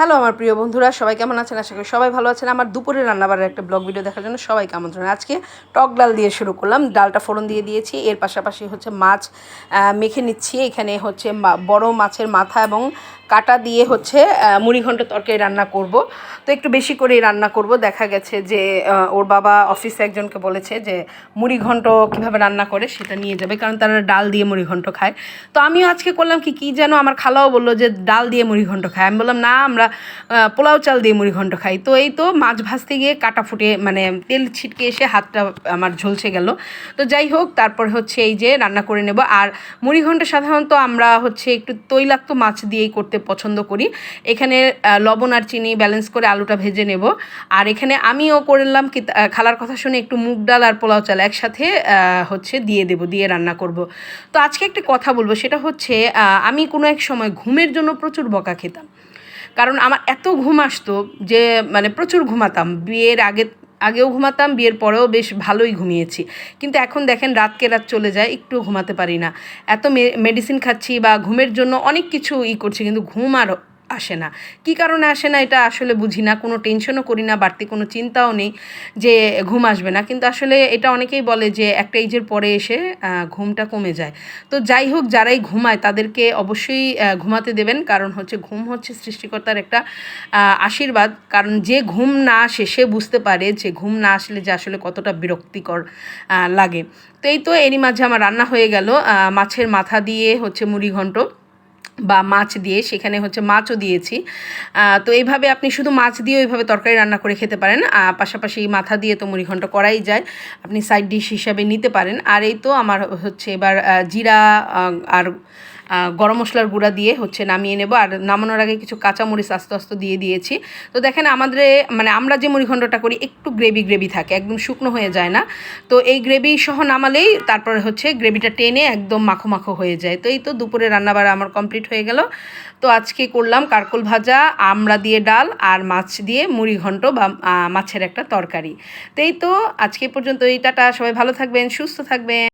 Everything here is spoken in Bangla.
হ্যালো আমার প্রিয় বন্ধুরা, সবাই কেমন আছেন? আশা করি সবাই ভালো আছেন। আমার দুপুরের রান্নাবাড়ার একটা ব্লগ ভিডিও দেখার জন্য সবাইকে আমন্ত্রণ। আজকে টক ডাল দিয়ে শুরু করলাম। ডালটা ফোড়ন দিয়ে দিয়েছি, এর পাশাপাশি হচ্ছে মাছ মেখে নিচ্ছি। এখানে হচ্ছে বড় মাছের মাথা এবং কাটা দিয়ে হচ্ছে মুড়িঘণ্ট তরকারি রান্না করব। তো একটু বেশি করেই রান্না করব। দেখা গেছে যে ওর বাবা অফিসে একজনকে বলেছে যে মুড়িঘণ্ট কীভাবে রান্না করে সেটা নিয়ে যাবে, কারণ তারা ডাল দিয়ে মুড়িঘণ্ট খায়। তো আমিও আজকে করলাম কি যেন আমার খালাও বললো যে ডাল দিয়ে মুড়িঘণ্ট খায়। আমি বললাম না, আমরা পোলাও চাল দিয়ে মুড়িঘণ্ট খাই। তো এই তো মাছ ভাজতে গিয়ে কাটা ফুটে মানে তেল ছিটকে এসে হাতটা আমার ঝলসে গেল। তো যাই হোক, তারপর হচ্ছে এই যে রান্না করে নেব। আর মুড়িঘণ্ট সাধারণত আমরা হচ্ছে একটু তৈলাক্ত মাছ দিয়েই করতে পছন্দ করি। এখানে লবণ আর চিনি ব্যালেন্স করে আলুটা ভেজে নেব। আর এখানে আমিও করলাম কি, খালার কথা শুনে একটু মুগ ডাল আর পোলাও চাল একসাথে হচ্ছে দিয়ে দেব, দিয়ে রান্না করব। তো আজকে একটা কথা বলবো, সেটা হচ্ছে আমি কোনো এক সময় ঘুমের জন্য প্রচুর বকা খেতাম। কারণ আমার এত ঘুম আসতো যে মানে প্রচুর ঘুমাতাম। আগেও ঘুমাতাম, বিয়ের পরেও বেশ ভালোই ঘুমিয়েছি। কিন্তু এখন দেখেন রাতকে রাত চলে যায়, একটুও ঘুমাতে পারি না। এত মেডিসিন খাচ্ছি বা ঘুমের জন্য অনেক কিছু করছি, কিন্তু ঘুম আর আসে না। কী কারণে আসে না এটা আসলে বুঝি না। কোনো টেনশনও করি না, বাড়তি কোনো চিন্তাও নেই যে ঘুম আসবে না। কিন্তু আসলে এটা অনেকেই বলে যে একটা এজের পরে এসে ঘুমটা কমে যায়। তো যাই হোক, যারাই ঘুমায় তাদেরকে অবশ্যই ঘুমাতে দেবেন, কারণ হচ্ছে ঘুম হচ্ছে সৃষ্টিকর্তার একটা আশীর্বাদ। কারণ যে ঘুম না আসে সে বুঝতে পারে যে ঘুম না আসলে যে আসলে কতটা বিরক্তিকর লাগে। তো এই তো এরই মাঝে আমার রান্না হয়ে গেল। মাছের মাথা দিয়ে হচ্ছে মুড়িঘণ্ট বা মাছ দিয়ে, সেখানে হচ্ছে মাছও দিয়েছি। তো এইভাবে আপনি শুধু মাছ দিয়ে ওইভাবে তরকারি রান্না করে খেতে পারেন। পাশাপাশি মাথা দিয়ে তো মুড়িঘণ্ট করাই যায়, আপনি সাইড ডিশ হিসাবে নিতে পারেন। আর এই তো আমার হচ্ছে এবার জিরা আর গরম মশলার গুঁড়া দিয়ে হচ্ছে নামিয়ে নেব। আর নামানোর আগে কিছু কাঁচামরিচ আস্তে আস্তে দিয়ে দিয়েছি। তো দেখেন আমরা যে মুড়িঘণ্টটা করি একটু গ্রেভি থাকে, একদম শুকনো হয়ে যায় না। তো এই গ্রেভি সহ নামালেই তারপরে হচ্ছে গ্রেভিটা টেনে একদম মাখো মাখো হয়ে যায়। তো এই তো দুপুরে রান্নাবাড়া আমার কমপ্লিট হয়ে গেল। তো আজকে করলাম কারকোল ভাজা, আমড়া দিয়ে ডাল আর মাছ দিয়ে মুড়িঘণ্ট বা মাছের একটা তরকারি। তো এই তো আজকে পর্যন্ত। এই টাটা, সবাই ভালো থাকবেন, সুস্থ থাকবেন।